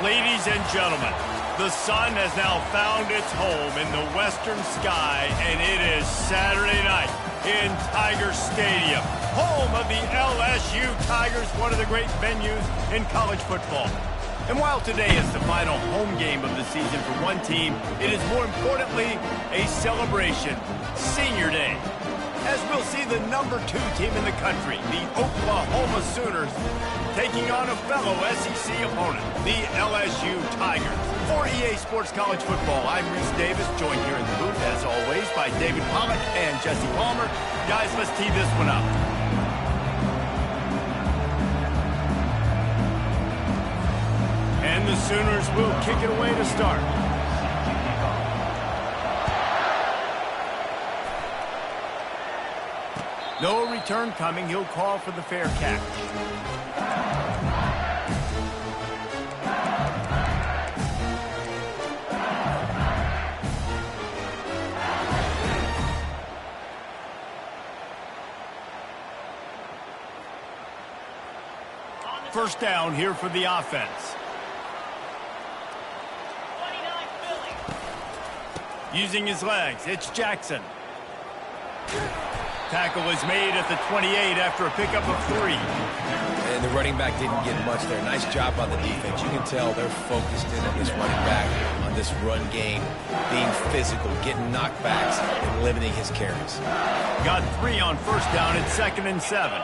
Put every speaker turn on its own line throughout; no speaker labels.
Ladies and gentlemen, the sun has now found its home in the western sky, and it is Saturday night in Tiger Stadium, home of the LSU Tigers, one of the great venues in college football. And while today is the final home game of the season for one team, it is more importantly a celebration, Senior Day, as we'll see the number 2 team in the country, the Oklahoma Sooners, taking on a fellow SEC opponent, the LSU Tigers. For EA Sports College Football, I'm Reese Davis, joined here in the booth, as always, by David Pollack and Jesse Palmer. Guys, let's tee this one up. And the Sooners will kick it away to start. No return coming. He'll call for the fair catch. First down here for the offense. Using his legs, it's Jackson. Tackle is made at the 28 after a pickup of 3.
And the running back didn't get much there. Nice job on the defense. You can tell they're focused in on this running back, on this run game, being physical, getting knockbacks, and limiting his carries.
Got 3 on first down. It's 2nd and 7.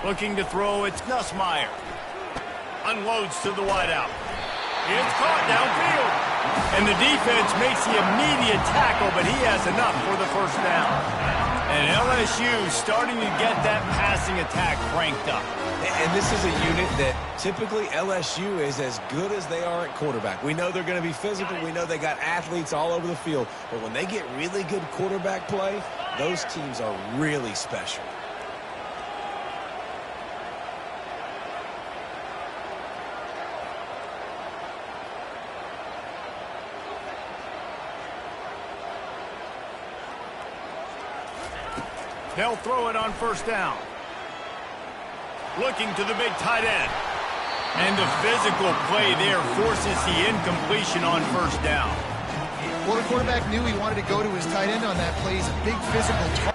Looking to throw, it's Nussmeier. Unloads to the wideout. It's caught downfield. And the defense makes the immediate tackle, but he has enough for the first down. And LSU starting to get that passing attack cranked up.
And this is a unit that typically LSU is as good as they are at quarterback. We know they're going to be physical. We know they got athletes all over the field. But when they get really good quarterback play, those teams are really special.
They'll throw it on first down. Looking to the big tight end. And the physical play there forces the incompletion on first down.
Well, the quarterback knew he wanted to go to his tight end on that play. He's a big physical target.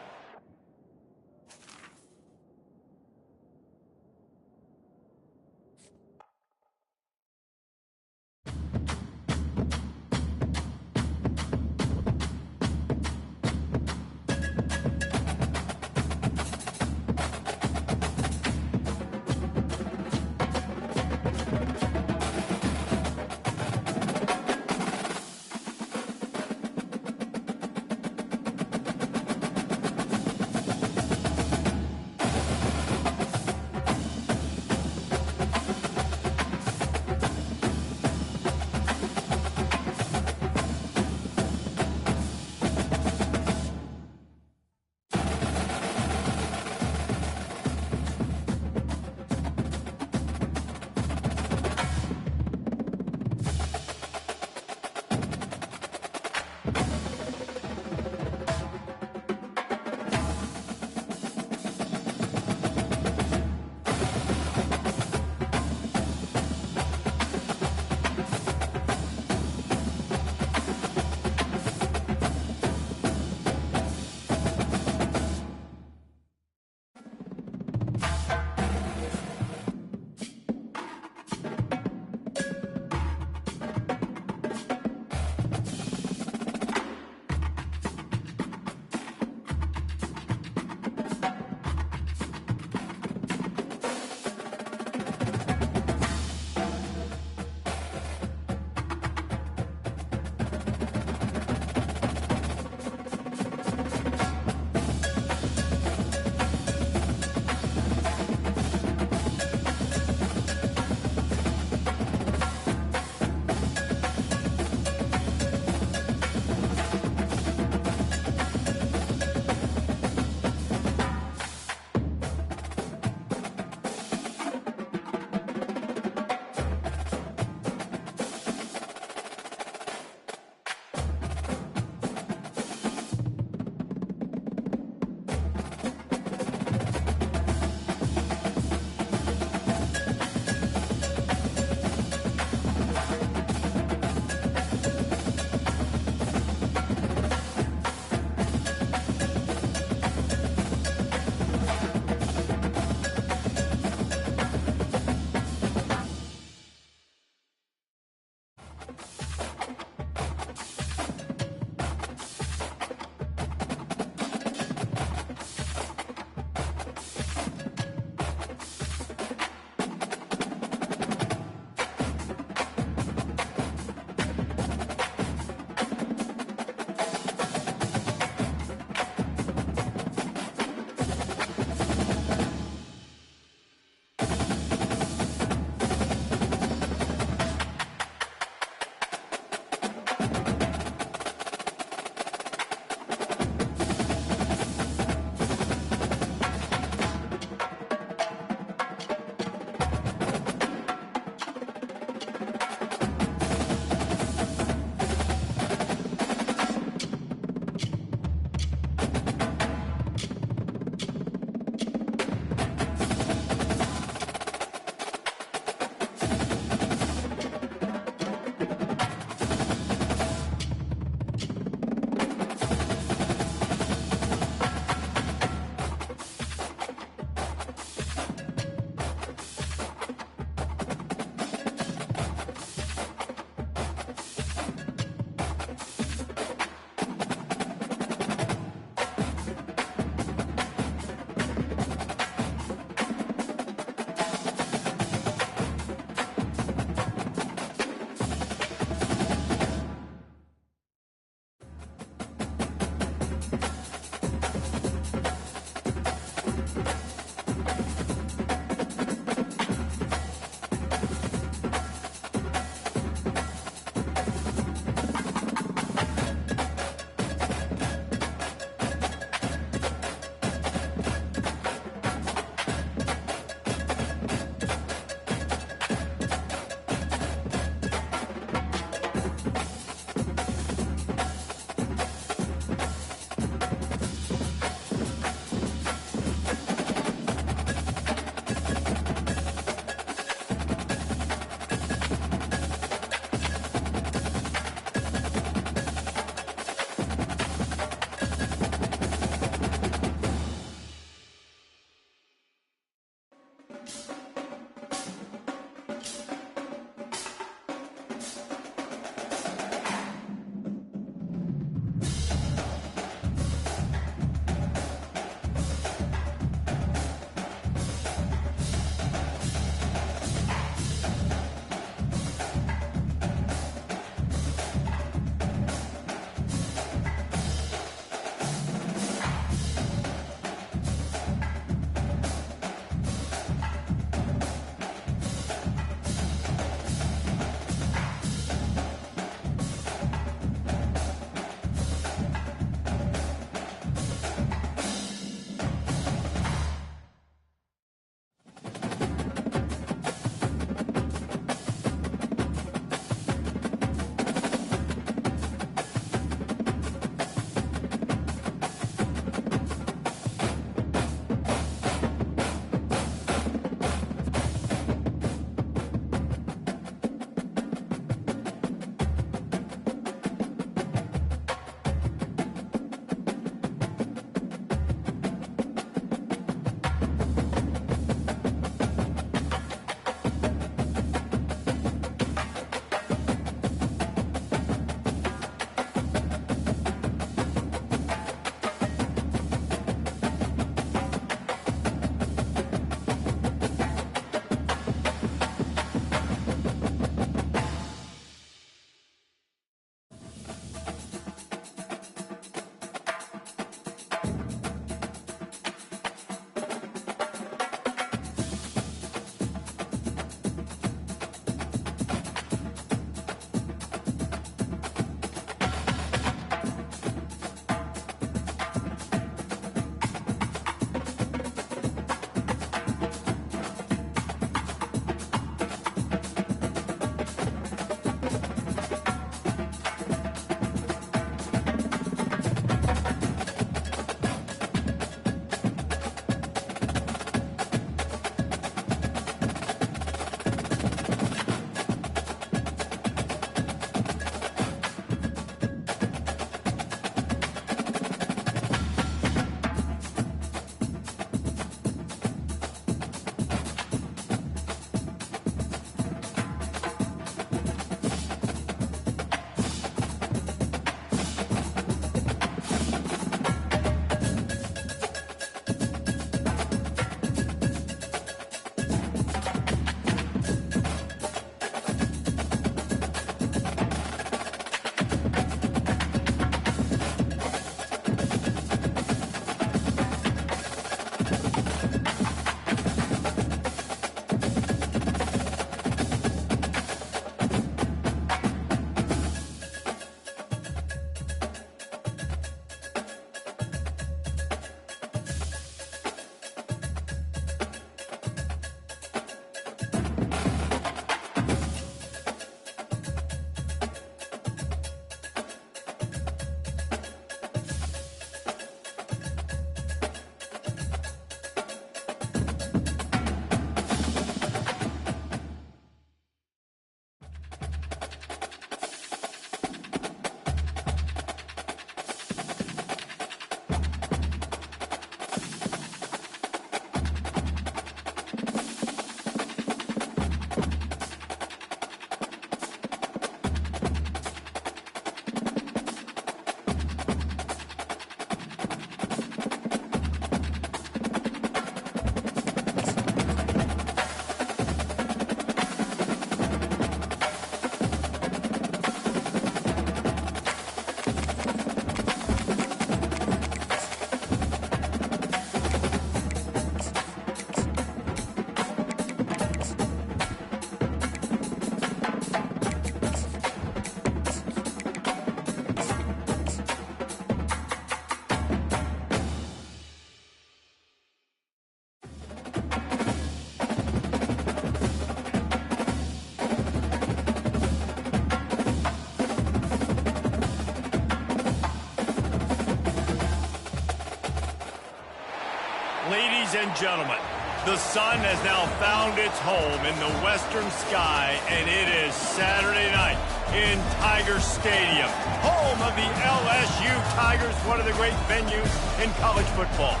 Ladies and gentlemen, the sun has now found its home in the western sky, and it is Saturday night in Tiger Stadium, home of the LSU Tigers, one of the great venues in college football.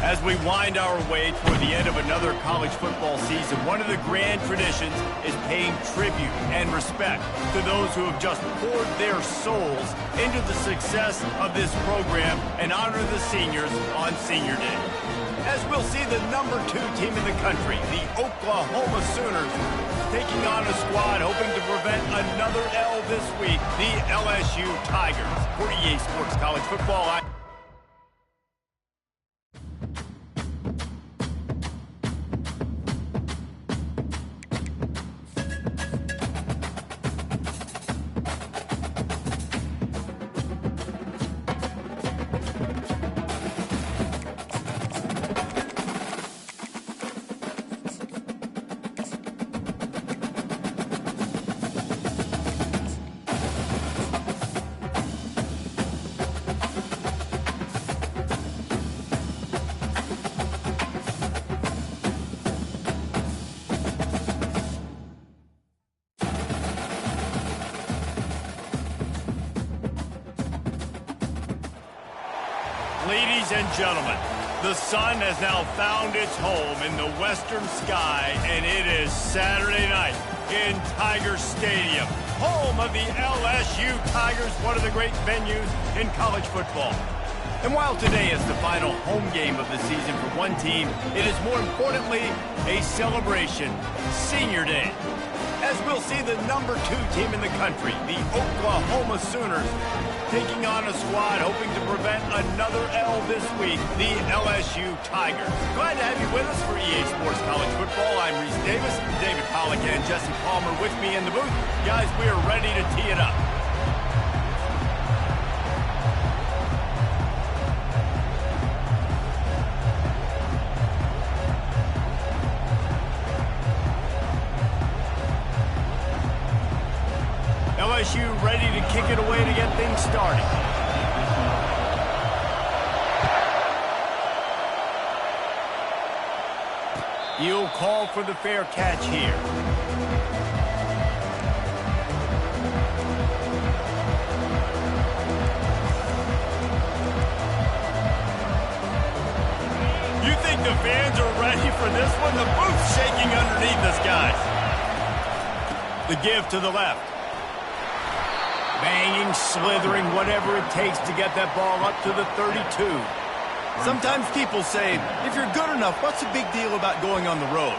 As we wind our way toward the end of another college football season, one of the grand traditions is paying tribute and respect to those who have just poured their souls into the success of this program and honor the seniors on Senior Day. As we'll see the number 2 team in the country, the Oklahoma Sooners, taking on a squad hoping to prevent another L this week, the LSU Tigers. For EA Sports College Football, ladies and gentlemen, the sun has now found its home in the western sky, and it is Saturday night in Tiger Stadium, home of the LSU Tigers, one of the great venues in college football. And while today is the final home game of the season for one team, it is more importantly a celebration, Senior Day. As we'll see the number 2 team in the country, the Oklahoma Sooners, taking on a squad hoping to prevent another L this week, the LSU Tigers. Glad to have you with us for EA Sports College Football. I'm Reese Davis, David Pollack and Jesse Palmer with me in the booth. Guys, we are ready to tee it up. LSU ready to kick it away to get things started. He'll call for the fair catch here. You think the fans are ready for this one? The booth's shaking underneath us, guys. The give to the left. Banging, slithering, whatever it takes to get that ball up to the 32. Sometimes people say, if you're good enough, what's the big deal about going on the road?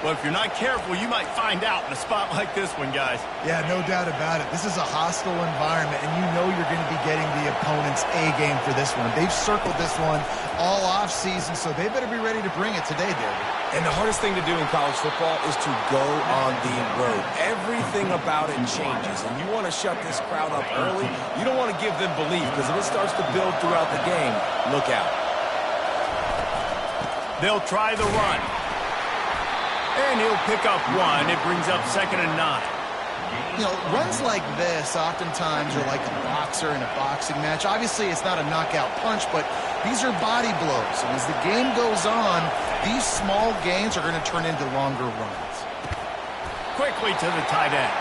Well, if you're not careful, you might find out in a spot like this one, guys.
Yeah, no doubt about it. This is a hostile environment, and you know you're going to be getting the opponent's A-game for this one. They've circled this one all off-season, so they better be ready to bring it today, David.
And the hardest thing to do in college football is to go on the road. Everything about it changes, and you want to shut this crowd up early. You don't want to give them belief, because if it starts to build throughout the game, look out.
They'll try the run. And he'll pick up 1. It brings up 2nd and 9.
You know, runs like this oftentimes are like a boxer in a boxing match. Obviously, it's not a knockout punch, but these are body blows. And as the game goes on, these small gains are going to turn into longer runs.
Quickly to the tight end.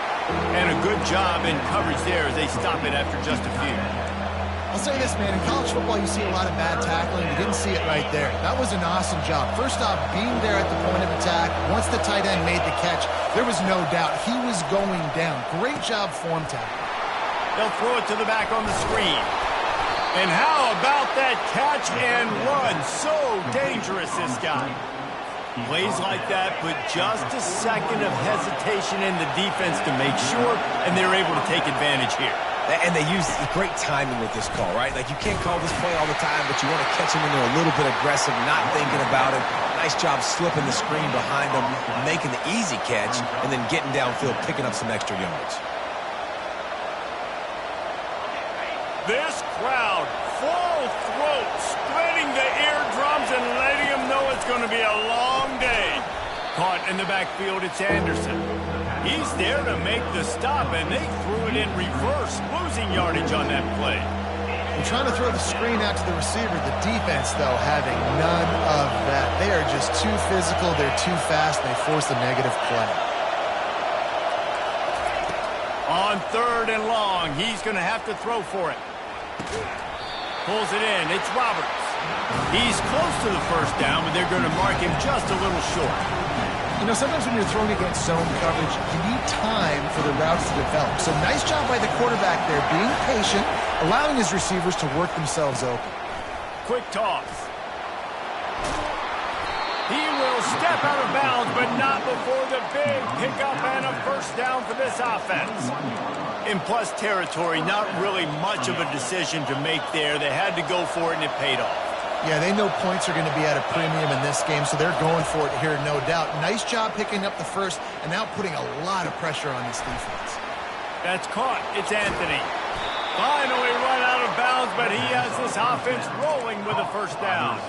And a good job in coverage there as they stop it after just a few.
I'll say this, man, in college football, you see a lot of bad tackling. You didn't see it right there. That was an awesome job. First off, being there at the point of attack. Once the tight end made the catch, there was no doubt he was going down. Great job form tackle.
They'll throw it to the back on the screen. And how about that catch and run? So dangerous, this guy. Plays like that, but just a second of hesitation in the defense to make sure, and they're able to take advantage here.
And they use great timing with this call, right? Like, you can't call this play all the time, but you want to catch them when they're a little bit aggressive, not thinking about it. Nice job slipping the screen behind them, making the easy catch, and then getting downfield, picking up some extra yards.
This crowd, full throat, spreading the eardrums and letting them know it's going to be a long day. Caught in the backfield, it's Anderson. He's there to make the stop, and they threw it in reverse, losing yardage on that play.
They're trying to throw the screen out to the receiver. The defense, though, having none of that. They are just too physical. They're too fast. And they force a negative play.
On 3rd and long, he's going to have to throw for it. Pulls it in. It's Roberts. He's close to the first down, but they're going to mark him just a little short.
You know, sometimes when you're throwing against zone coverage, you need time for the routes to develop. So nice job by the quarterback there, being patient, allowing his receivers to work themselves open.
Quick toss. He will step out of bounds, but not before the big pickup and a first down for this offense. In plus territory, not really much of a decision to make there. They had to go for it, and it paid off.
Yeah, they know points are going to be at a premium in this game, so they're going for it here, no doubt. Nice job picking up the first and now putting a lot of pressure on this defense.
That's caught. It's Anthony. Finally run out of bounds, but he has this offense rolling with a first down.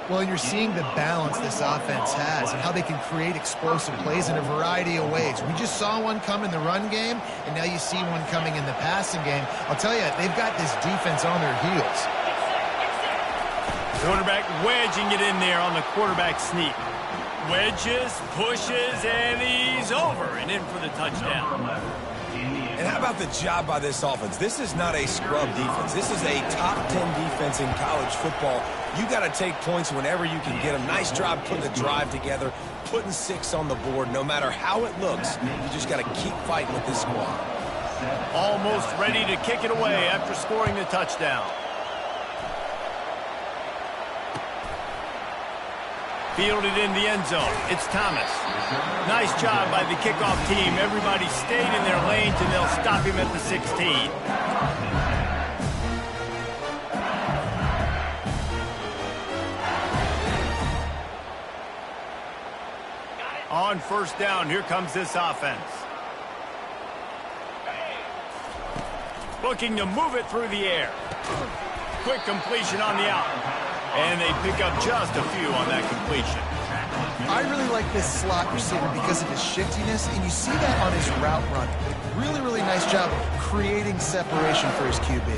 Well, you're seeing the balance this offense has and how they can create explosive plays in a variety of ways. We just saw one come in the run game, and now you see one coming in the passing game. I'll tell you, they've got this defense on their heels.
Quarterback wedging it in there on the quarterback sneak. Wedges, pushes, and he's over and in for the touchdown.
And how about the job by this offense? This is not a scrub defense. This is a top 10 defense in college football. You got to take points whenever you can get them. Nice job putting the drive together, putting 6 on the board. No matter how it looks, you just got to keep fighting with this squad.
Almost ready to kick it away after scoring the touchdown. Fielded in the end zone. It's Thomas. Nice job by the kickoff team. Everybody stayed in their lanes, and they'll stop him at the 16. On first down, here comes this offense. Looking to move it through the air. Quick completion on the out. And they pick up just a few on that completion.
I really like this slot receiver because of his shiftiness, and you see that on his route run. Really, really nice job creating separation for his QB.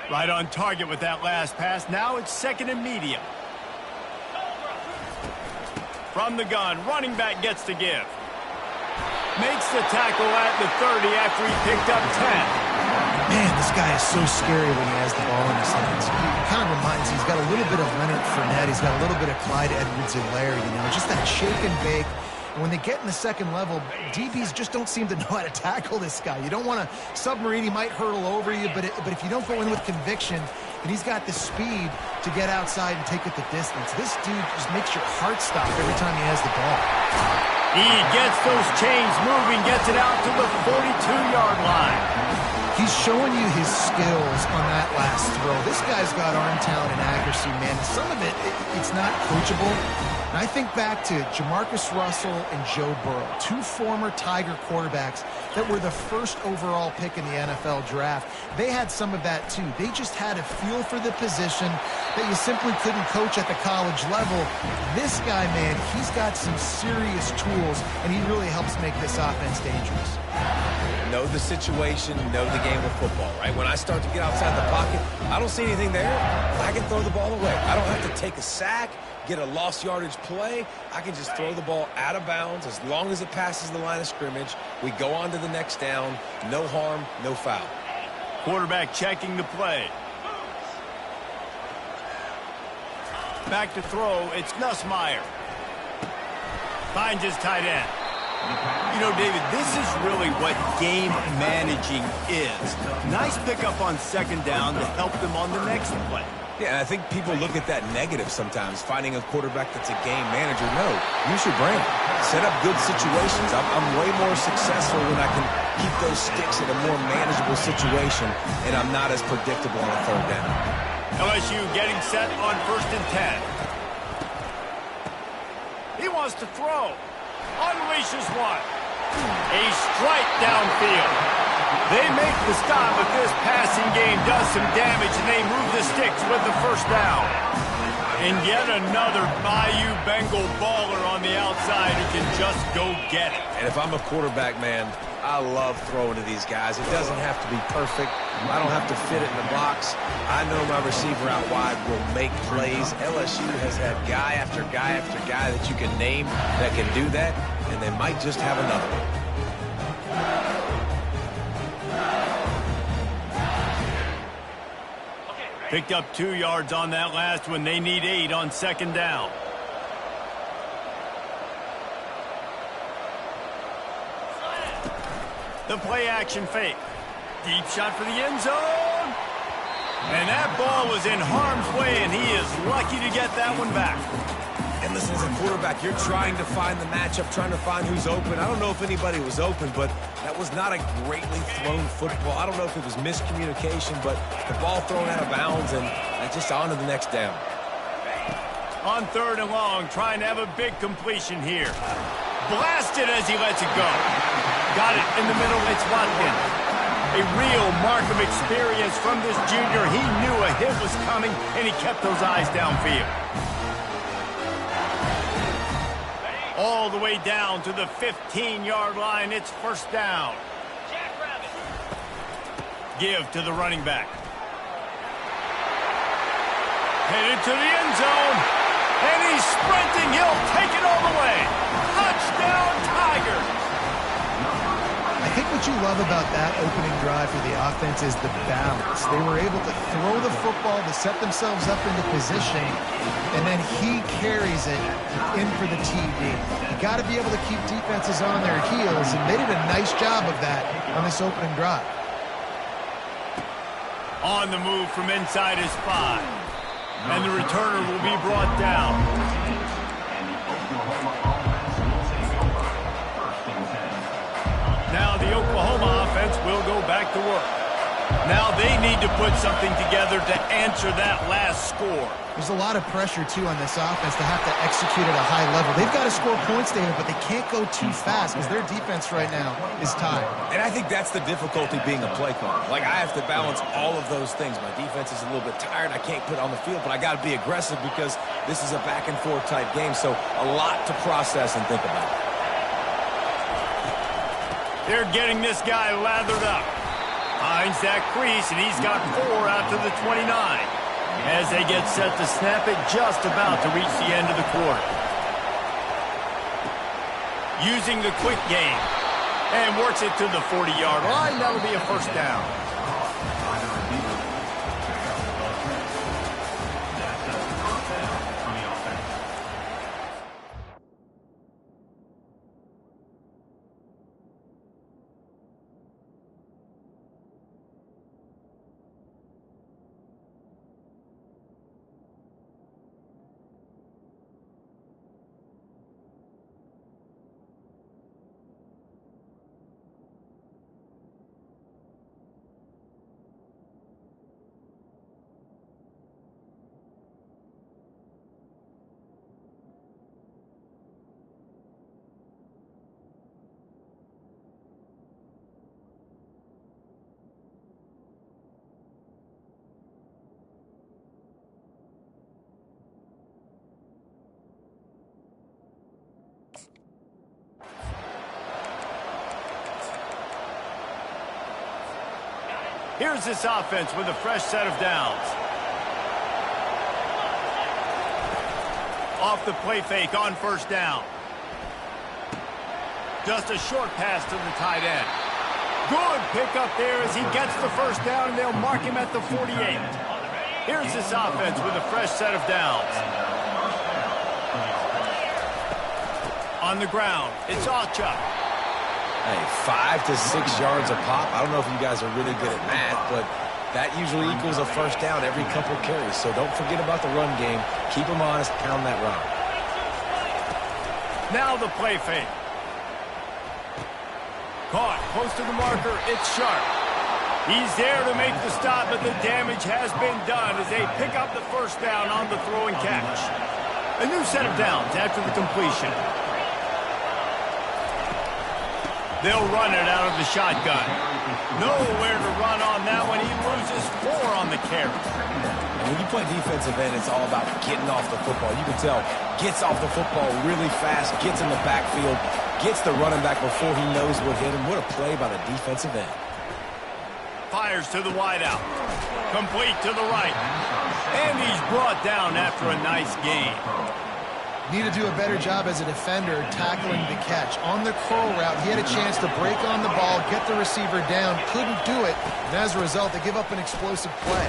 Right on target with that last pass. Now it's 2nd and medium. From the gun, running back gets to give. Makes the tackle at the 30 after he picked up 10.
Man, this guy is so scary when he has the ball in his hands. He kind of reminds me, he's got a little bit of Leonard Fournette. He's got a little bit of Clyde Edwards-Helaire, you know, just that shake and bake. And when they get in the second level, DBs just don't seem to know how to tackle this guy. You don't want to submarine. He might hurtle over you, but if you don't go in with conviction, and he's got the speed to get outside and take it the distance, this dude just makes your heart stop every time he has the ball.
He gets those chains moving, gets it out to the 42-yard line.
He's showing you his skills on that last throw. This guy's got arm talent and accuracy, man. Some of it's not coachable. And I think back to Jamarcus Russell and Joe Burrow, 2 former Tiger quarterbacks that were the first overall pick in the NFL draft. They had some of that, too. They just had a feel for the position that you simply couldn't coach at the college level. This guy, man, he's got some serious tools, and he really helps make this offense dangerous.
Know the situation, know the game of football, right? When I start to get outside the pocket, I don't see anything there. I can throw the ball away. I don't have to take a sack, get a lost yardage play. I can just throw the ball out of bounds as long as it passes the line of scrimmage. We go on to the next down. No harm, no foul.
Quarterback checking the play. Back to throw. It's Nussmeier. Finds his tight end. You know, David, this is really what game managing is. Nice pickup on 2nd down to help them on the next play.
Yeah, and I think people look at that negative sometimes, finding a quarterback that's a game manager. No, use your brain. Set up good situations. I'm way more successful when I can keep those sticks in a more manageable situation, and I'm not as predictable on a 3rd down.
LSU getting set on 1st and 10. He wants to throw. Unleashes one. A strike downfield. They make the stop, but this passing game does some damage, and they move the sticks with the first down. And yet another Bayou Bengal baller on the outside who can just go get it.
And if I'm a quarterback, man, I love throwing to these guys. It doesn't have to be perfect. I don't have to fit it in the box. I know my receiver out wide will make plays. LSU has had guy after guy after guy that you can name that can do that, and they might just have another one.
Picked up 2 yards on that last one. They need 8 on second down. The play action fake. Deep shot for the end zone. And that ball was in harm's way, and he is lucky to get that one back.
And listen, as a quarterback, you're trying to find the matchup, trying to find who's open. I don't know if anybody was open, but that was not a greatly thrown football. I don't know if it was miscommunication, but the ball thrown out of bounds, and just on to the next down.
On third and long, trying to have a big completion here. Blasted as he lets it go. Got it in the middle. It's Watkins. A real mark of experience from this junior. He knew a hit was coming, and he kept those eyes downfield. All the way down to the 15-yard line. It's first down. Give to the running back. Headed to the end zone. And he's sprinting. He'll take it all the way. Touchdown, Tigers.
I think what you love about that opening drive for the offense is the balance. They were able to throw the football to set themselves up into position, and then he carries it in for the TD. You got to be able to keep defenses on their heels, and they did a nice job of that on this opening drive.
On the move from inside his 5. And the returner will be brought down. Now the Oklahoma offense will go back to work. Now they need to put something together to answer that last score.
There's a lot of pressure, too, on this offense to have to execute at a high level. They've got to score points, David, but they can't go too fast because their defense right now is tired.
And I think that's the difficulty being a play caller. Like, I have to balance all of those things. My defense is a little bit tired. I can't put it on the field, but I got to be aggressive because this is a back-and-forth type game. So a lot to process and think about.
They're getting this guy lathered up. Finds that crease, and he's got 4 out to the 29. As they get set to snap it, just about to reach the end of the quarter. Using the quick game. And works it to the 40-yard line. That'll be a first down. Here's this offense with a fresh set of downs. Off the play fake on first down. Just a short pass to the tight end. Good pickup there as he gets the first down, and they'll mark him at the 48. Here's this offense with a fresh set of downs. On the ground, it's Achuk.
Hey, 5 to 6 yards a pop. I don't know if you guys are really good at math, but that usually equals a first down every couple carries. So don't forget about the run game. Keep them honest, pound that rock.
Now the play fake. Caught close to the marker. It's Sharp. He's there to make the stop, but the damage has been done as they pick up the first down on the throw and catch. A new set of downs after the completion. They'll run it out of the shotgun. Nowhere to run on that one. He loses 4 on the carry.
And when you play defensive end, it's all about getting off the football. You can tell, gets off the football really fast, gets in the backfield, gets the running back before he knows what hit him. What a play by the defensive end.
Fires to the wideout. Complete to the right. And he's brought down after a nice gain.
Need to do a better job as a defender tackling the catch. On the curl route, he had a chance to break on the ball, get the receiver down, couldn't do it, and as a result, they give up an explosive play.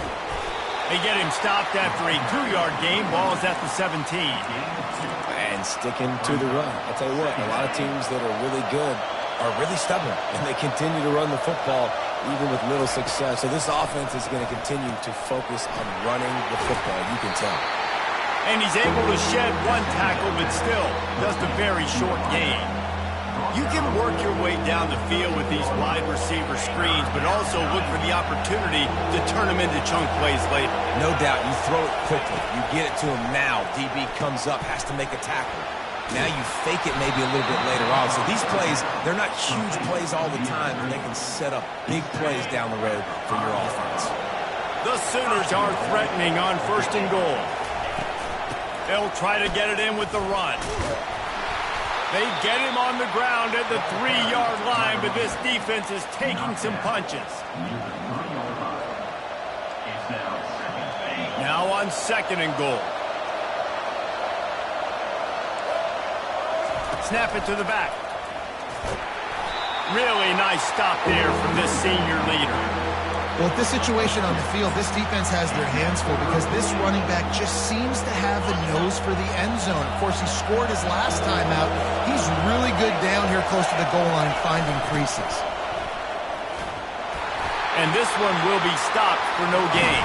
They get him stopped after a 2-yard gain. Ball's at the 17.
And sticking to the run. I'll tell you what, a lot of teams that are really good are really stubborn, and they continue to run the football even with little success. So this offense is going to continue to focus on running the football, you can tell.
And he's able to shed 1 tackle, but still just a very short gain. You can work your way down the field with these wide receiver screens, but also look for the opportunity to turn them into chunk plays later.
No doubt, you throw it quickly. You get it to him now. DB comes up, has to make a tackle. Now you fake it maybe a little bit later on. So these plays, they're not huge plays all the time, and they can set up big plays down the road for your offense.
The Sooners are threatening on 1st and goal. They'll try to get it in with the run. They get him on the ground at the 3-yard line, but this defense is taking some punches. Now on 2nd and goal. Snap it to the back. Really nice stop there from this senior leader.
Well, with this situation on the field, this defense has their hands full because this running back just seems to have the nose for the end zone. Of course, he scored his last time out. He's really good down here close to the goal line finding creases.
And this one will be stopped for no gain.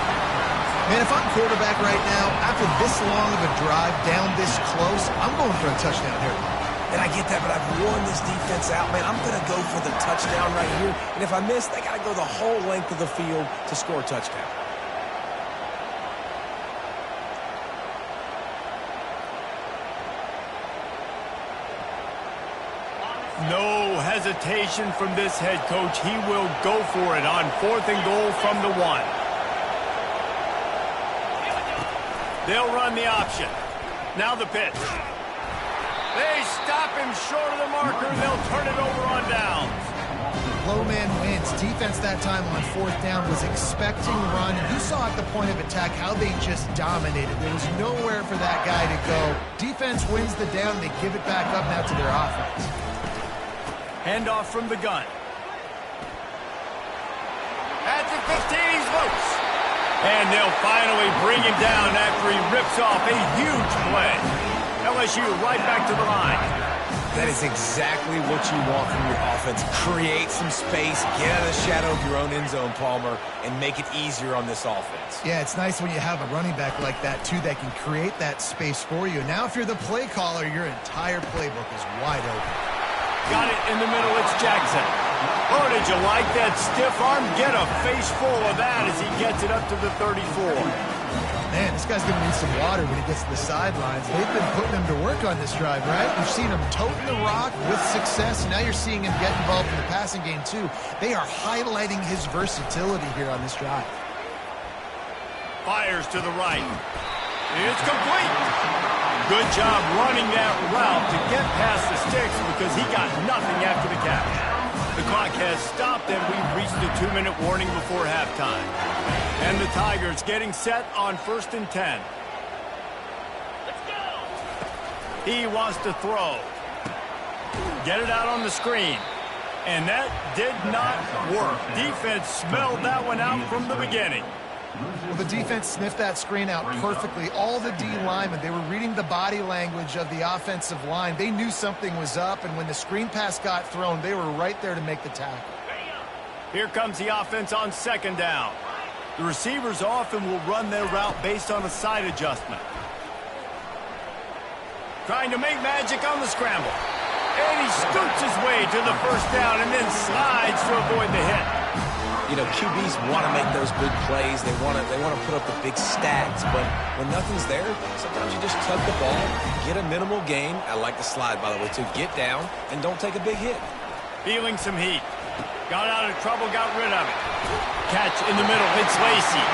Man, if I'm quarterback right now, after this long of a drive down this close, I'm going for a touchdown here.
And I get that, but I've worn this defense out, man. I'm going to go for the touchdown right here. And if I miss, they got to go the whole length of the field to score a touchdown.
No hesitation from this head coach. He will go for it on 4th and goal from the 1. They'll run the option. Now the pitch. They stop him short of the marker. They'll turn it over on downs.
Low man wins. Defense that time on 4th down was expecting run. You saw at the point of attack how they just dominated. There was nowhere for that guy to go. Defense wins the down. They give it back up now to their offense.
Handoff from the gun. At the 15, he's loose. And they'll finally bring him down after he rips off a huge play. LSU right back to the line.
That is exactly what you want from your offense. Create some space, get out of the shadow of your own end zone, Palmer, and make it easier on this offense.
Yeah, it's nice when you have a running back like that, too, that can create that space for you. Now, if you're the play caller, your entire playbook is wide open.
Got it in the middle. It's Jackson. Oh, did you like that stiff arm? Get a face full of that as he gets it up to the 34.
Man, this guy's going to need some water when he gets to the sidelines. They've been putting him to work on this drive, right? You've seen him toting the rock with success. Now you're seeing him get involved in the passing game, too. They are highlighting his versatility here on this drive.
Fires to the right. It's complete. Good job running that route to get past the sticks because he got nothing after the catch. The clock has stopped, and we've reached the 2-minute warning before halftime. And the Tigers getting set on 1st and 10. Let's go. He wants to throw. Get it out on the screen. And that did not work. Defense smelled that one out from the beginning.
Well, the defense sniffed that screen out perfectly. All the D linemen, they were reading the body language of the offensive line. They knew something was up, and when the screen pass got thrown, they were right there to make the tackle.
Here comes the offense on 2nd down. The receivers often will run their route based on a side adjustment. Trying to make magic on the scramble. And he scoots his way to the 1st down and then slides to avoid the hit.
You know, QBs want to make those big plays. They want to put up the big stats. But when nothing's there, sometimes you just tuck the ball, get a minimal gain. I like the slide, by the way, too. Get down and don't take a big hit.
Feeling some heat. Got out of trouble, got rid of it. catch in the middle. It's Lacy.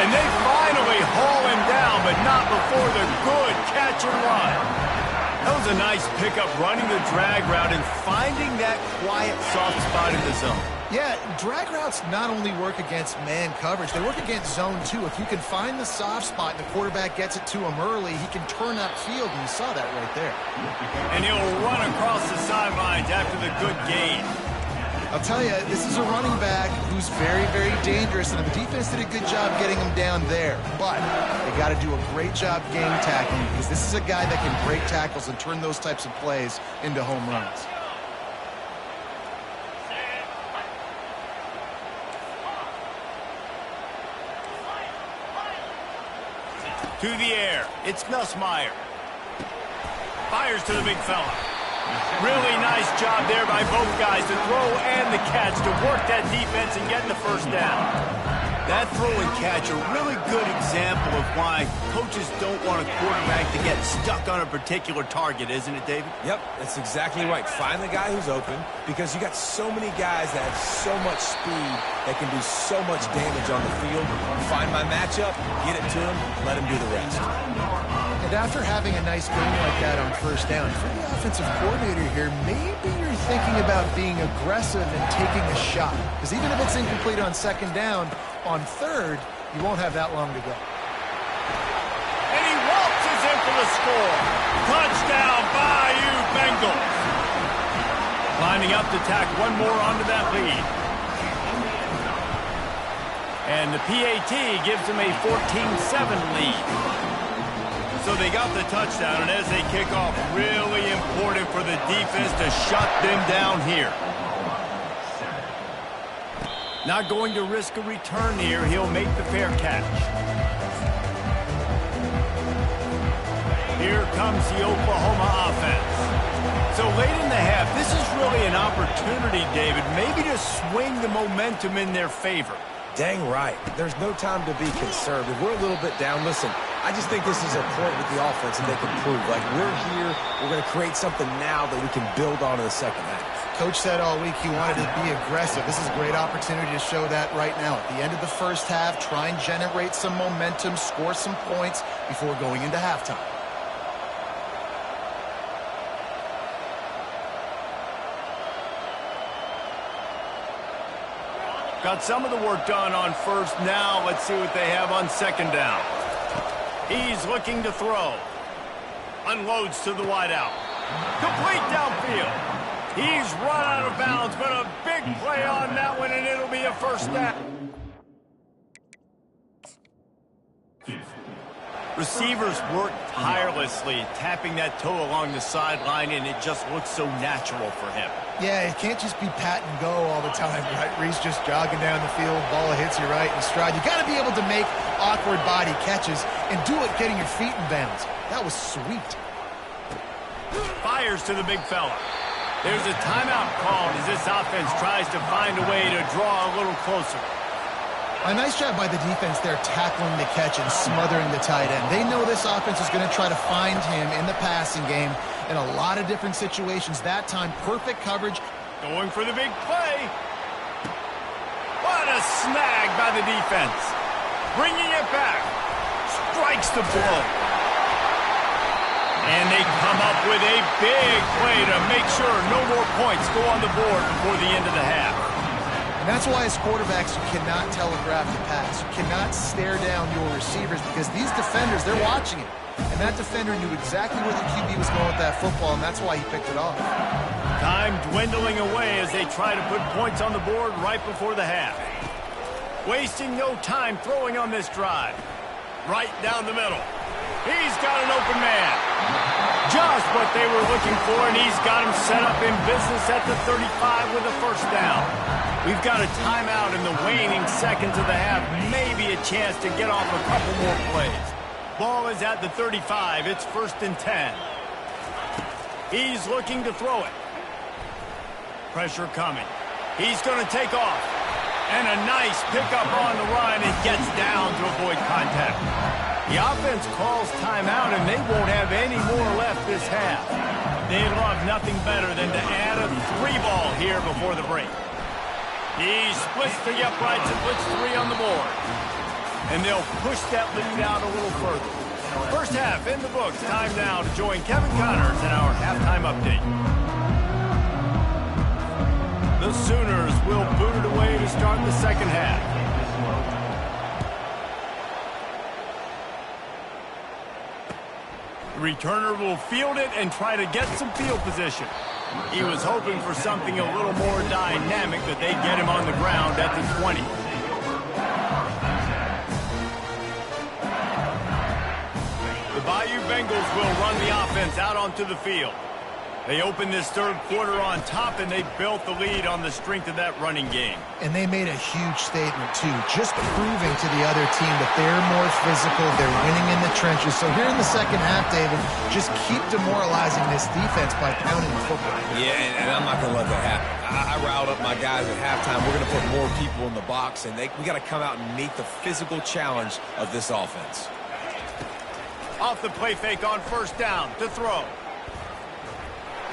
And they finally haul him down, but not before the good catch and run. That was a nice pickup, running the drag route and finding that quiet, soft spot in the zone.
Yeah, drag routes not only work against man coverage, they work against zone too. If you can find the soft spot and the quarterback gets it to him early, he can turn upfield, and you saw that right there.
And he'll run across the sidelines after the good gain.
I'll tell you, this is a running back who's very, very dangerous, and the defense did a good job getting him down there. But they got to do a great job game tackling, because this is a guy that can break tackles and turn those types of plays into home runs.
To the air, it's Nussmeier. Fires to the big fella. Really nice job there by both guys, the throw and the catch, to work that defense and get the first down. That throw and catch, a really good example of why coaches don't want a quarterback to get stuck on a particular target, isn't it, David?
Yep, that's exactly right. Find the guy who's open, because you got so many guys that have so much speed that can do so much damage on the field. Find my matchup, get it to him, let him do the rest.
And after having a nice game like that on first down, for the offensive coordinator here, maybe you're thinking about being aggressive and taking a shot. Because even if it's incomplete on second down, on third, you won't have that long to go.
And he waltzes in for the score. Touchdown, Bayou Bengals. Lining up to tack one more onto that lead. And the PAT gives them a 14-7 lead. So they got the touchdown, and as they kick off, really important for the defense to shut them down here. Not going to risk a return here. He'll make the fair catch. Here comes the Oklahoma offense. So late in the half, this is really an opportunity, David, maybe to swing the momentum in their favor.
Dang right. There's no time to be concerned. If we're a little bit down, listen, I just think this is a point with the offense that they can prove. Like, we're here, we're going to create something now that we can build on in the second half.
Coach said all week he wanted to be aggressive. This is a great opportunity to show that right now. At the end of the first half, try and generate some momentum, score some points before going into halftime.
Got some of the work done on first. Now let's see what they have on second down. He's looking to throw. Unloads to the wideout. Complete downfield. He's run out of bounds, but a big play on that one, and it'll be a first down. Receivers work tirelessly, tapping that toe along the sideline, and it just looks so natural for him.
Yeah, it can't just be pat and go all the time, right? Reese just jogging down the field, ball hits you right in stride. You got to be able to make awkward body catches and do it getting your feet in bounds. That was sweet.
Fires to the big fella. There's a timeout called as this offense tries to find a way to draw a little closer.
A nice job by the defense there, tackling the catch and smothering the tight end. They know this offense is going to try to find him in the passing game in a lot of different situations. That time, perfect coverage.
Going for the big play. What a snag by the defense. Bringing it back. Strikes the blow. And they come up with a big play to make sure no more points go on the board before the end of the half.
And that's why as quarterbacks, you cannot telegraph the pass. You cannot stare down your receivers because these defenders, they're watching it. And that defender knew exactly where the QB was going with that football, and that's why he picked it off.
Time dwindling away as they try to put points on the board right before the half. Wasting no time throwing on this drive. Right down the middle. He's got an open man. Just what they were looking for, and he's got him set up in business at the 35 with a first down. We've got a timeout in the waning seconds of the half. Maybe a chance to get off a couple more plays. Ball is at the 35. It's 1st and 10. He's looking to throw it. Pressure coming. He's going to take off. And a nice pickup on the run and gets down to avoid contact. The offense calls timeout, and they won't have any more left this half. They'd love nothing better than to add a 3 ball here before the break. He splits the uprights and puts 3 on the board. And they'll push that lead out a little further. First half in the books. Time now to join Kevin Connors in our halftime update. The Sooners will boot it away to start the second half. The returner will field it and try to get some field position. He was hoping for something a little more dynamic, that they'd get him on the ground at the 20. The Bayou Bengals will run the offense out onto the field. They opened this third quarter on top, and they built the lead on the strength of that running game.
And they made a huge statement, too, just proving to the other team that they're more physical, they're winning in the trenches. So here in the second half, David, just keep demoralizing this defense by pounding the football.
Yeah, and I'm not going to let that happen. I riled up my guys at halftime. We're going to put more people in the box, and we got to come out and meet the physical challenge of this offense.
Off the play fake on first down to throw.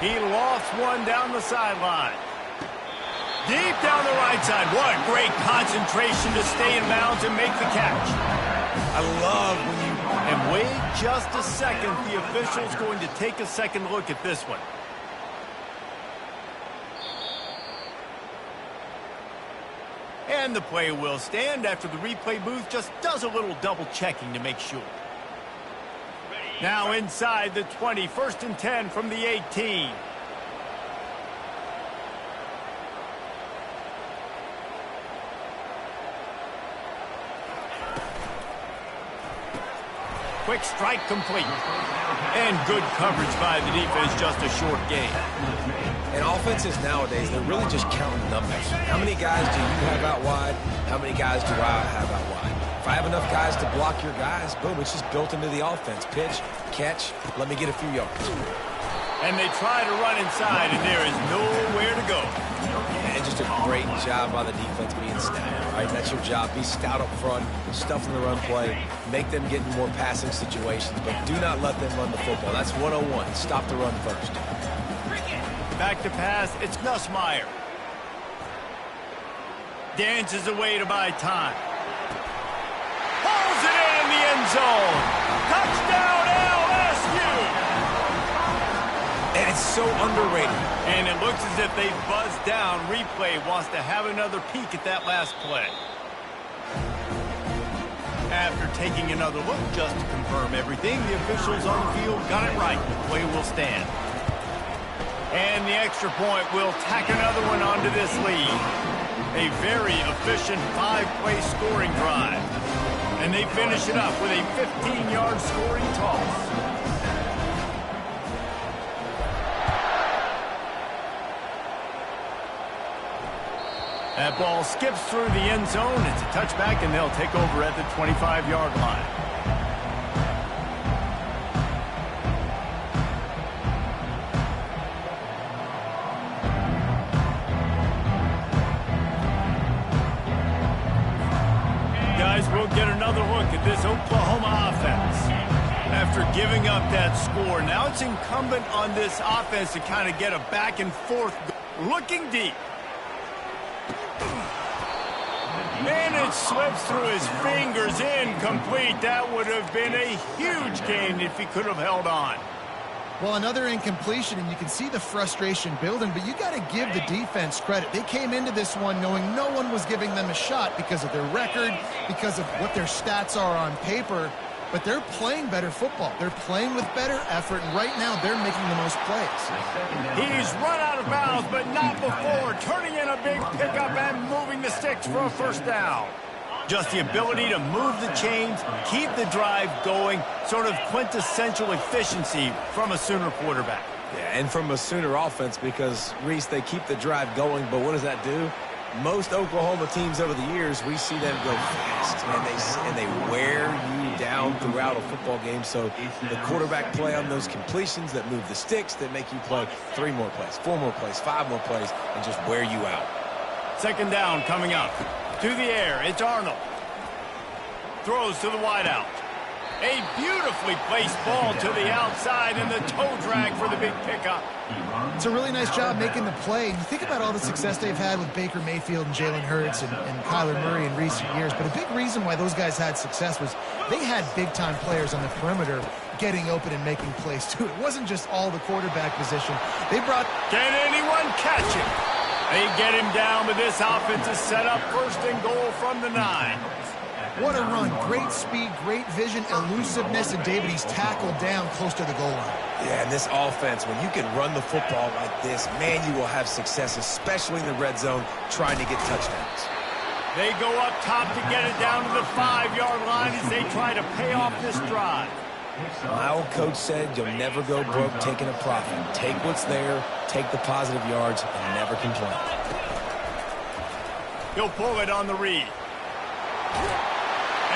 He lofts one down the sideline. Deep down the right side. What great concentration to stay in bounds and make the catch.
I love when you...
And wait just a second. The official's going to take a second look at this one. And the play will stand after the replay booth just does a little double checking to make sure. Now inside the 20, 1st and 10 from the 18. Quick strike complete. And good coverage by the defense, just a short gain.
And offenses nowadays, they're really just counting numbers. How many guys do you have out wide? How many guys do I have out wide? If I have enough guys to block your guys, boom, it's just built into the offense. Pitch, catch, let me get a few yards.
And they try to run inside, and there is nowhere to go.
And just a great job by the defense being stout, right? That's your job. Be stout up front, stuff in the run play, make them get in more passing situations, but do not let them run the football. That's 101. Stop the run first.
Back to pass, it's Nussmeier. Dances away to buy time. Pulls it in the end zone. Touchdown, LSU!
And it's so underrated.
And it looks as if they buzzed down. Replay wants to have another peek at that last play. After taking another look just to confirm everything, the officials on the field got it right. The play will stand. And the extra point will tack another one onto this lead. A very efficient 5-play scoring drive. And they finish it up with a 15-yard scoring toss. That ball skips through the end zone. It's a touchback, and they'll take over at the 25-yard line. Guys, we'll get another look at this Oklahoma offense. After giving up that score, now it's incumbent on this offense to kind of get a back and forth. Looking deep. And it slips through his fingers, incomplete. That would have been a huge gain if he could have held on.
Well, another incompletion, and you can see the frustration building, but you got to give the defense credit. They came into this one knowing no one was giving them a shot because of their record, because of what their stats are on paper, but they're playing better football. They're playing with better effort, and right now they're making the most plays.
He's run out of bounds, but not before. Turning in a big pickup and moving the sticks for a first down. Just the ability to move the chains, keep the drive going, sort of quintessential efficiency from a Sooner quarterback.
Yeah, and from a Sooner offense, because, Reese, they keep the drive going, but what does that do? Most Oklahoma teams over the years, we see them go fast, and they wear you down throughout a football game. So the quarterback play on those completions that move the sticks, that make you play 3 more plays, 4 more plays, 5 more plays, and just wear you out.
Second down coming up. To the air, it's Arnold. Throws to the wideout. A beautifully placed ball to the outside and the toe drag for the big pickup.
It's a really nice job making the play. You think about all the success they've had with Baker Mayfield and Jalen Hurts and Kyler Murray in recent years, but a big reason why those guys had success was they had big-time players on the perimeter getting open and making plays, too. It wasn't just all the quarterback position. They brought...
Can anyone catch him? They get him down, but this offense is set up first and goal from the 9.
What a run. Great speed, great vision, elusiveness, and David, he's tackled down close to the goal line.
Yeah, and this offense, when you can run the football like this, man, you will have success, especially in the red zone, trying to get touchdowns.
They go up top to get it down to the 5-yard line as they try to pay off this drive.
My old coach said you'll never go broke taking a profit. Take what's there, take the positive yards, and never complain.
He'll pull it on the read.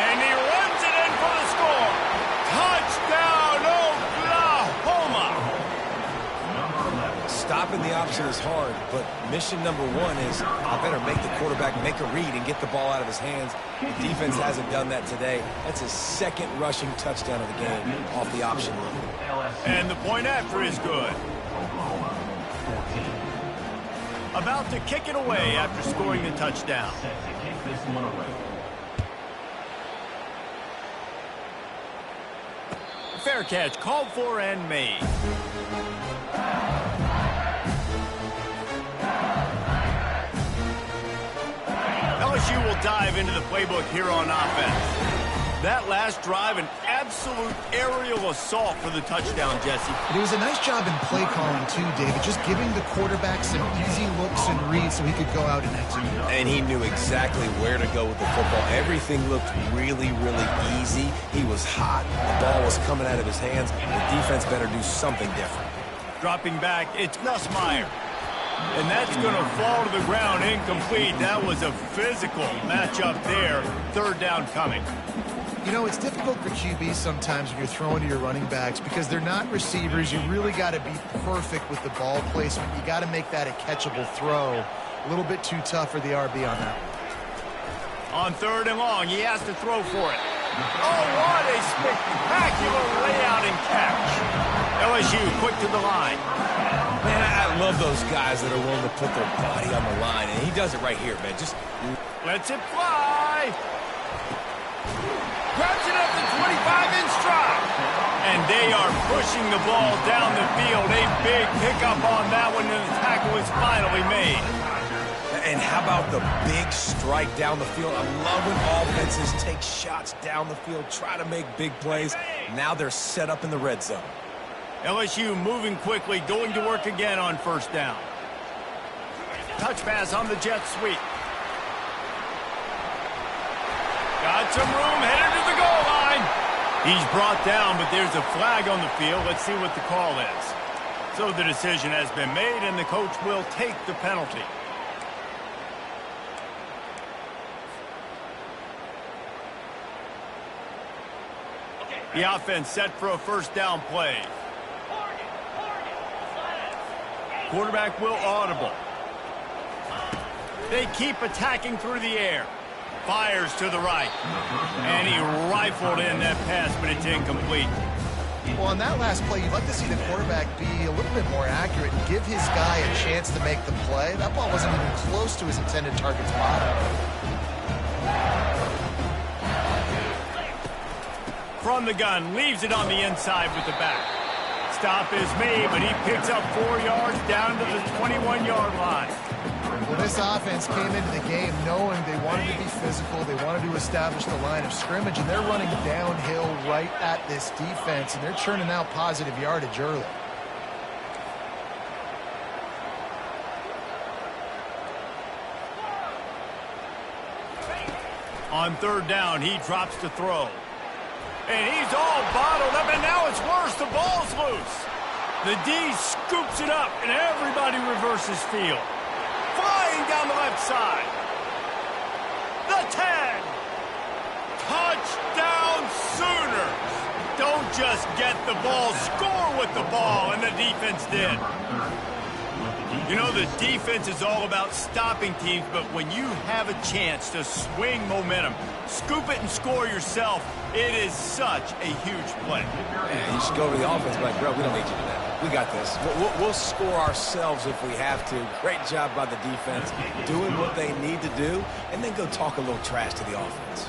And he runs it in for the score. Touchdown, Oklahoma!
Stopping the option is hard, but mission number 1 is I better make the quarterback make a read and get the ball out of his hands. The defense hasn't done that today. That's his second rushing touchdown of the game off the option line.
And the point after is good. About to kick it away after scoring the touchdown. Fair catch called for and made. LSU will dive into the playbook here on offense. That last drive, an absolute aerial assault for the touchdown, Jesse.
It was a nice job in play calling, too, David, just giving the quarterback some easy looks and reads so he could go out and execute.
And he knew exactly where to go with the football. Everything looked really, really easy. He was hot. The ball was coming out of his hands. The defense better do something different.
Dropping back, it's Nussmeier. And that's going to fall to the ground incomplete. That was a physical matchup there. Third down coming.
You know, it's difficult for QBs sometimes when you're throwing to your running backs because they're not receivers. You really got to be perfect with the ball placement. You got to make that a catchable throw. A little bit too tough for the RB on that.
On third and long, he has to throw for it. Oh, what a spectacular layout and catch. LSU quick to the line.
Man, I love those guys that are willing to put their body on the line, and he does it right here, man. Just
lets it fly. Grabs it up to 25 in stride. And they are pushing the ball down the field. A big pickup on that one, and the tackle is finally made.
And how about the big strike down the field? I love when offenses take shots down the field, try to make big plays. Now they're set up in the red zone.
LSU moving quickly, going to work again on first down. Touch pass on the jet sweep. Got some room, headed to the goal line. He's brought down, but there's a flag on the field. Let's see what the call is. So the decision has been made, and the coach will take the penalty. The offense set for a first down play. Quarterback will audible. They keep attacking through the air. Fires to the right. And he rifled in that pass, but it's incomplete.
Well, on that last play, you'd like to see the quarterback be a little bit more accurate and give his guy a chance to make the play. That ball wasn't even close to his intended target's bottom.
From the gun, leaves it on the inside with the back. Stop is made, but he picks up 4 yards down to the 21-yard line.
Well, this offense came into the game knowing they wanted to be physical, they wanted to establish the line of scrimmage, and they're running downhill right at this defense, and they're churning out positive yardage early.
On third down, he drops to throw. And he's all bottled up, and now it's worse. The ball's loose. The D scoops it up, and everybody reverses field. Flying down the left side. The 10. Touchdown Sooners. Don't just get the ball, score with the ball, and the defense did. You know, the defense is all about stopping teams, but when you have a chance to swing momentum, scoop it and score yourself, it is such a huge play.
Yeah, you should go to the offense and be like, bro, we don't need you to do that. We got this. We'll score ourselves if we have to. Great job by the defense doing what they need to do, and then go talk a little trash to the offense.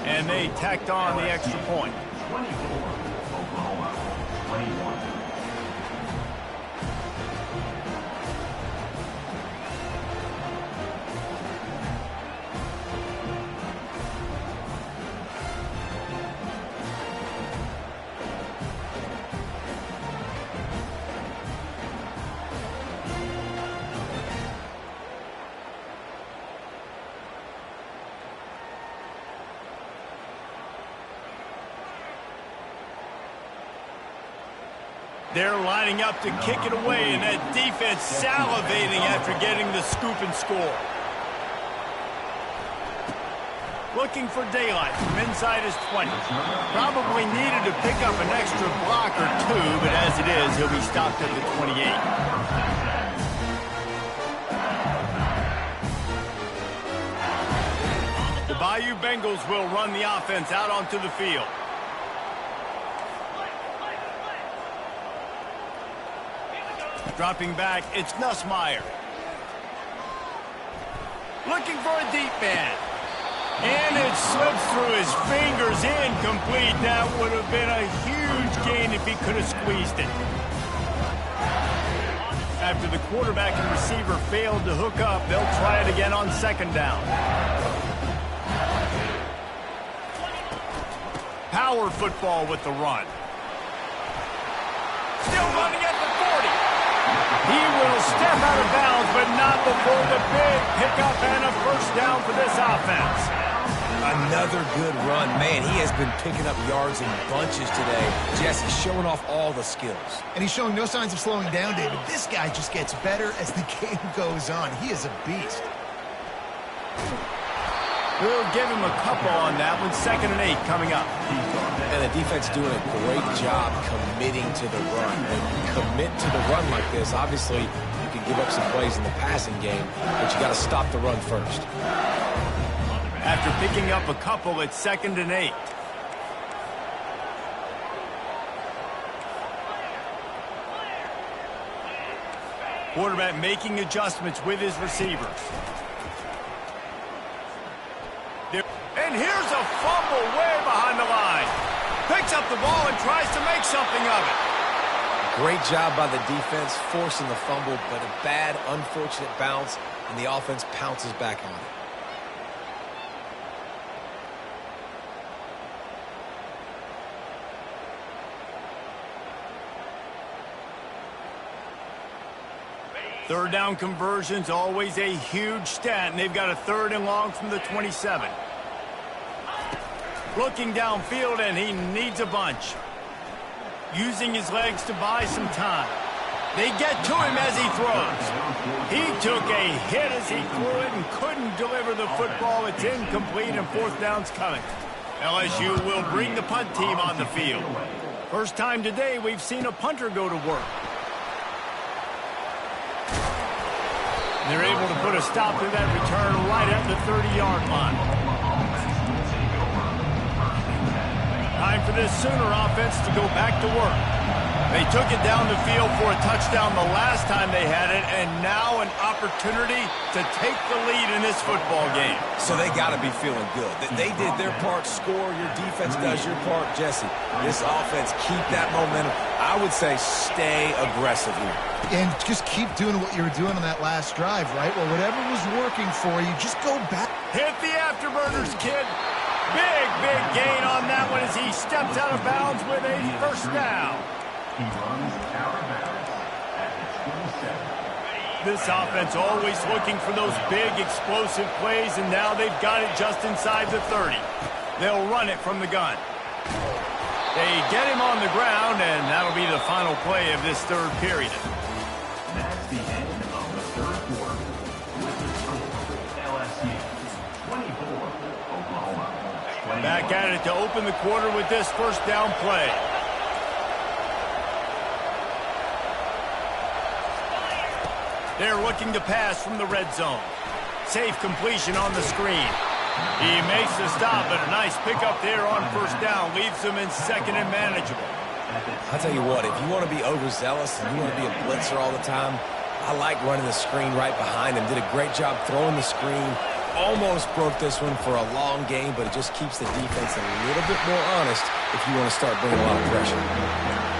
And they tacked on the extra point.
24, Oklahoma, 21.
They're lining up to kick it away, and that defense salivating after getting the scoop and score. Looking for daylight from inside his 20. Probably needed to pick up an extra block or two, but as it is, he'll be stopped at the 28. The Bayou Bengals will run the offense out onto the field. Dropping back, it's Nussmeier. Looking for a deep man. And it slips through his fingers, incomplete. That would have been a huge gain if he could have squeezed it. After the quarterback and receiver failed to hook up, they'll try it again on second down. Power football with the run. Still running at the 40. He will step out of bounds, but not before the big pickup and a first down for this offense.
Another good run. Man, he has been picking up yards in bunches today. Jesse showing off all the skills.
And he's showing no signs of slowing down, David. This guy just gets better as the game goes on. He is a beast.
We'll give him a couple on that one. 2nd and 8 coming up.
And the defense doing a great job committing to the run. When you commit to the run like this, obviously you can give up some plays in the passing game, but you got to stop the run first.
After picking up a couple, it's 2nd and 8. Quarterback making adjustments with his receivers. And here's a fumble way behind the line. Picks up the ball and tries to make something of it.
Great job by the defense forcing the fumble, but a bad, unfortunate bounce, and the offense pounces back on it.
Third down conversions, always a huge stat, and they've got a 3rd and long from the 27. Looking downfield, and he needs a bunch. Using his legs to buy some time. They get to him as he throws. He took a hit as he threw it and couldn't deliver the football. It's incomplete, and 4th down's coming. LSU will bring the punt team on the field. First time today we've seen a punter go to work. They're able to put a stop to that return right at the 30-yard line. Time for this Sooner offense to go back to work. They took it down the field for a touchdown the last time they had it, and now an opportunity to take the lead in this football game.
So they got to be feeling good. They did their part, score, your defense does your part. Jesse, this offense, keep that momentum. I would say stay aggressive here.
And just keep doing what you were doing on that last drive, right? Well, whatever was working for you, just go back.
Hit the afterburners, kid. Big, big gain on that one as he steps out of bounds with a first down.
He runs out of bounds at the 27.
This offense always looking for those big, explosive plays, and now they've got it just inside the 30. They'll run it from the gun. They get him on the ground, and that'll be the final play of this 3rd period.
That's the end of the 3rd quarter. With the score, LSU 24, Oklahoma 20.
Back at it to open the quarter with this first down play. They're looking to pass from the red zone. Safe completion on the screen. He makes the stop, but a nice pickup there on first down. Leaves them in second and manageable.
I'll tell you what, if you want to be overzealous and you want to be a blitzer all the time, I like running the screen right behind him. Did a great job throwing the screen. Almost broke this one for a long game, but it just keeps the defense a little bit more honest if you want to start bringing a lot of pressure.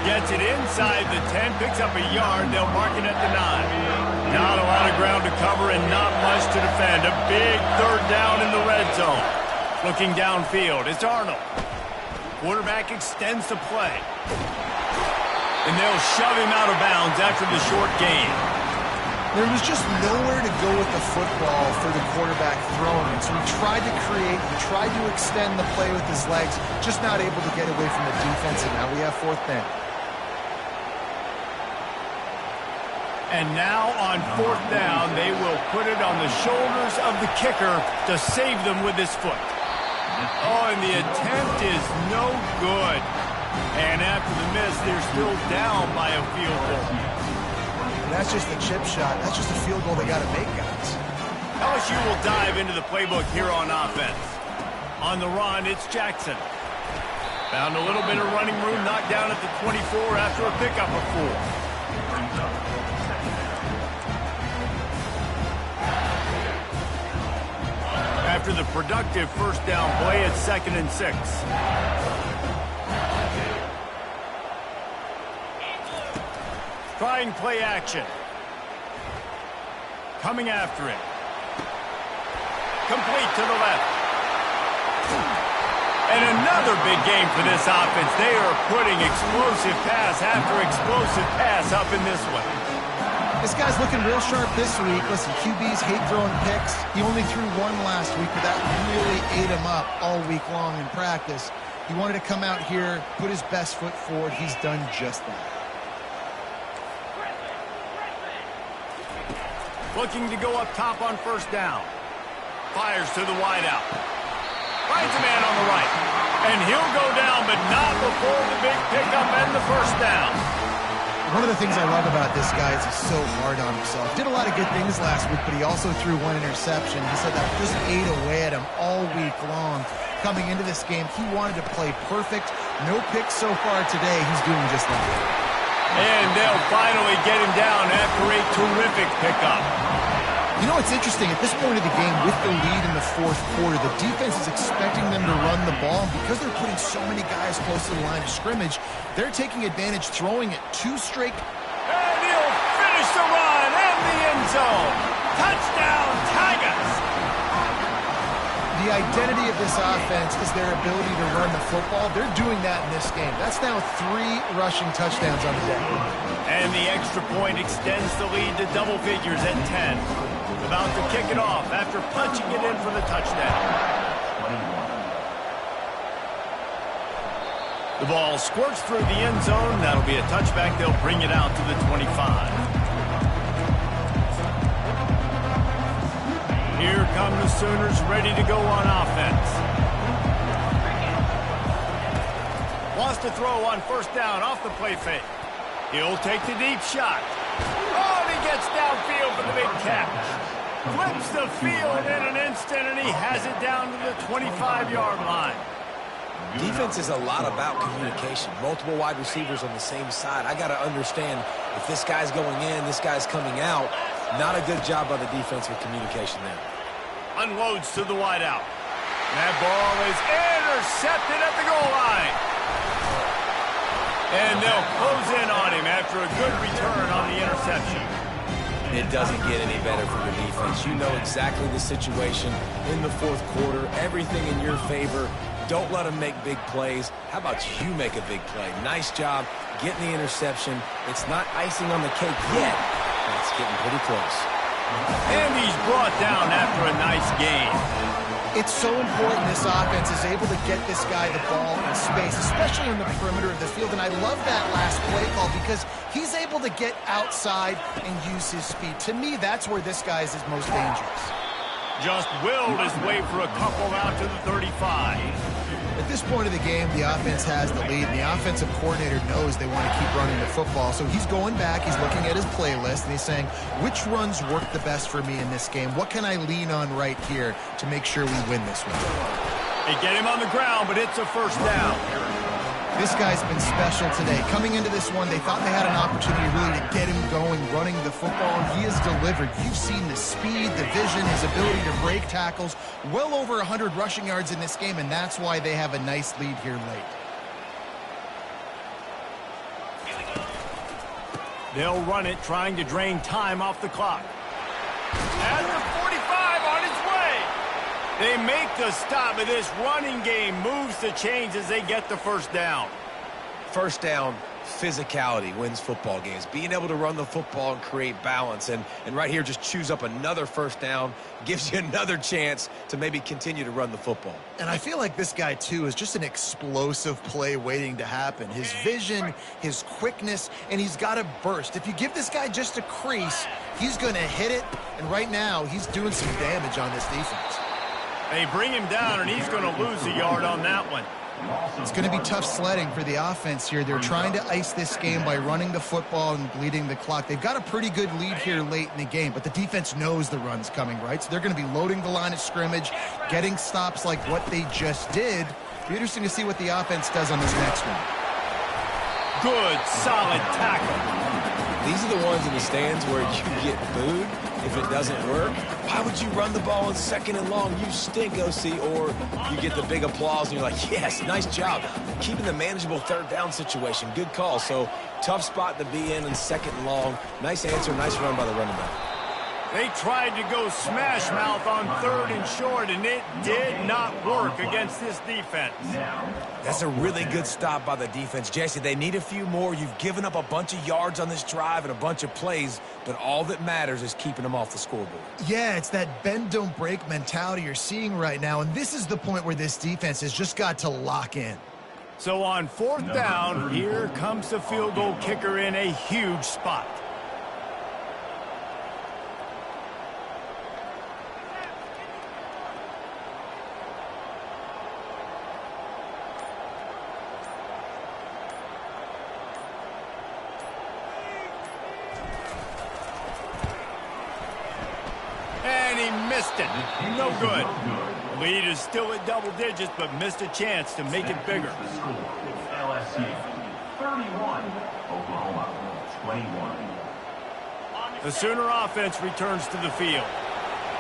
Gets it inside the 10, picks up a yard. They'll mark it at the 9. Not a lot of ground to cover and not much to defend. A big third down in the red zone. Looking downfield, it's Arnold. Quarterback extends the play. And they'll shove him out of bounds after the short gain.
There was just nowhere to go with the football for the quarterback throwing it. So he tried to create, he tried to extend the play with his legs, just not able to get away from the defense, and now we have fourth down.
And now on fourth down, they will put it on the shoulders of the kicker to save them with his foot. Oh, and the attempt is no good. And after the miss, they're still down by a field goal.
And that's just a chip shot. That's just a field goal they got to make, guys.
LSU will dive into the playbook here on offense. On the run, it's Jackson. Found a little bit of running room, knocked down at the 24 after a pickup of 4. After the productive first down play, it's 2nd and 6. Trying play action. Coming after it. Complete to the left. And another big game for this offense. They are putting explosive pass after explosive pass up in this one.
This guy's looking real sharp this week. Listen, QBs hate throwing picks. He only threw one last week, but that really ate him up all week long in practice. He wanted to come out here, put his best foot forward. He's done just that.
Looking to go up top on first down. Fires to the wideout. Finds a man on the right. And he'll go down, but not before the big pickup and the first down.
One of the things I love about this guy is he's so hard on himself. Did a lot of good things last week, but he also threw one interception. He said that just ate away at him all week long. Coming into this game, he wanted to play perfect. No picks so far today. He's doing just that.
And they'll finally get him down after a terrific pickup.
You know, it's interesting. At this point of the game, with the lead in the fourth quarter, the defense is expecting them to run the ball. Because they're putting so many guys close to the line of scrimmage, they're taking advantage, throwing it 2 straight.
And he'll finish the run and the end zone. Touchdown, Tigers!
The identity of this offense is their ability to run the football. They're doing that in this game. That's now 3 rushing touchdowns on the day.
And the extra point extends the lead to double figures at 10. About to kick it off after punching it in for the touchdown. The ball squirts through the end zone. That'll be a touchback. They'll bring it out to the 25. Here come the Sooners ready to go on offense. Wants to throw on first down off the play fake. He'll take the deep shot. Oh, and he gets downfield for the big catch. Flips the field in an instant, and he has it down to the 25-yard line.
Defense is a lot about communication. Multiple wide receivers on the same side. I got to understand if this guy's going in, this guy's coming out. Not a good job by the defense with communication there.
Unloads to the wideout. That ball is intercepted at the goal line. And they'll close in on him after a good return on the interception.
It doesn't get any better for your defense. You know exactly the situation in the fourth quarter. Everything in your favor. Don't let them make big plays. How about you make a big play? Nice job getting the interception. It's not icing on the cake yet, but it's getting pretty close.
And he's brought down after a nice gain.
It's so important this offense is able to get this guy the ball in space, especially on the perimeter of the field. And I love that last play call because he's able to get outside and use his speed. To me, that's where this guy is his most dangerous.
Just willed his way for a couple out to the 35.
At this point of the game, the offense has the lead, and the offensive coordinator knows they want to keep running the football. So he's going back, he's looking at his playlist, and he's saying, which runs work the best for me in this game? What can I lean on right here to make sure we win this one?
They get him on the ground, but it's a first down.
This guy's been special today. Coming into this one, they thought they had an opportunity really to get him going, running the football, and he has delivered. You've seen the speed, the vision, his ability to break tackles. Well over 100 rushing yards in this game, and that's why they have a nice lead here late.
They'll run it, trying to drain time off the clock. At the 45 on its way. They make the stop, but this running game moves the chains as they get the first down.
First down, physicality wins football games. Being able to run the football and create balance. And right here, just choose up another first down, gives you another chance to maybe continue to run the football.
And I feel like this guy, too, is just an explosive play waiting to happen. His vision, his quickness, and he's got a burst. If you give this guy just a crease, he's going to hit it. And right now, he's doing some damage on this defense.
They bring him down, and he's going to lose a yard on that one.
It's going to be tough sledding for the offense here. They're trying to ice this game by running the football and bleeding the clock. They've got a pretty good lead here late in the game, but the defense knows the run's coming, right? So they're going to be loading the line of scrimmage, getting stops like what they just did. Be interesting to see what the offense does on this next one.
Good, solid tackle.
These are the ones in the stands where you get booed if it doesn't work. Why would you run the ball in second and long? You stink, OC. Or you get the big applause and you're like, yes, nice job. Keeping the manageable third down situation. Good call. So tough spot to be in second and long. Nice answer, nice run by the running back.
They tried to go smash mouth on third and short, and it did not work against this defense.
That's a really good stop by the defense. Jesse, they need a few more. You've given up a bunch of yards on this drive and a bunch of plays, but all that matters is keeping them off the scoreboard.
Yeah, it's that bend, don't break mentality you're seeing right now, and this is the point where this defense has just got to lock in.
So on fourth down, here comes the field goal kicker in a huge spot. And he missed it. No good. Lead is still at double digits, but missed a chance to make it bigger.
The score is LSU 31, Oklahoma 21.
The Sooner offense returns to the field.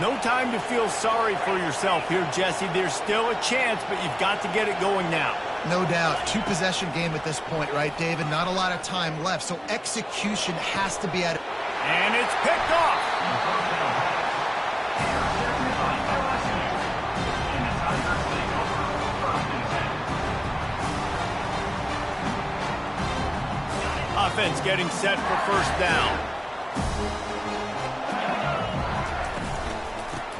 No time to feel sorry for yourself here, Jesse. There's still a chance, but you've got to get it going now.
No doubt. Two-possession game at this point, right, David? Not a lot of time left, so execution has to be at it.
And it's picked off. Offense getting set for first down.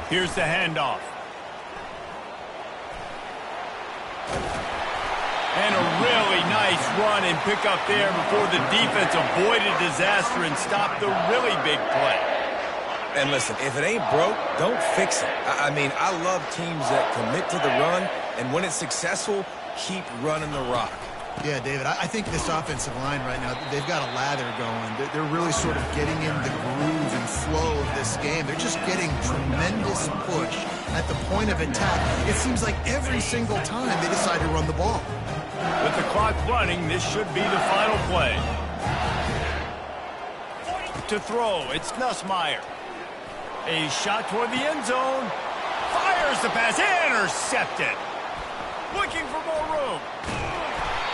Here's the handoff. And a really nice run and pick up there before the defense avoided disaster and stopped the really big play.
And listen, if it ain't broke, don't fix it. I mean, I love teams that commit to the run, and when it's successful, keep running the rock.
Yeah, David, I think this offensive line right now, they've got a lather going. They're really sort of getting in the groove and flow of this game. They're just getting tremendous push at the point of attack. It seems like every single time they decide to run the ball.
With the clock running, this should be the final play. To throw, it's Nussmeier. A shot toward the end zone. Fires the pass, intercepted. Looking for more room.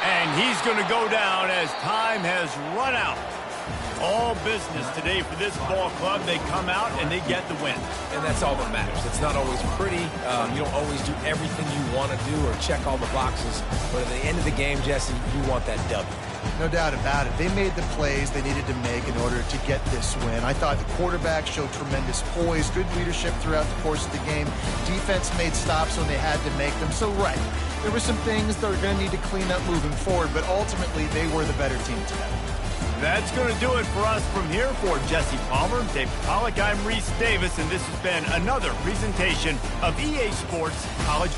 And he's going to go down as time has run out. All business today for this ball club. They come out and they get the win.
And that's all that matters. It's not always pretty. You don't always do everything you want to do or check all the boxes. But at the end of the game, Jesse, you want that W.
No doubt about it. They made the plays they needed to make in order to get this win. I thought the quarterback showed tremendous poise, good leadership throughout the course of the game. Defense made stops when they had to make them. So, right, there were some things they're going to need to clean up moving forward, but ultimately they were the better team today.
That's going to do it for us from here. For Jesse Palmer, David Pollack, I'm Reese Davis, and this has been another presentation of EA Sports College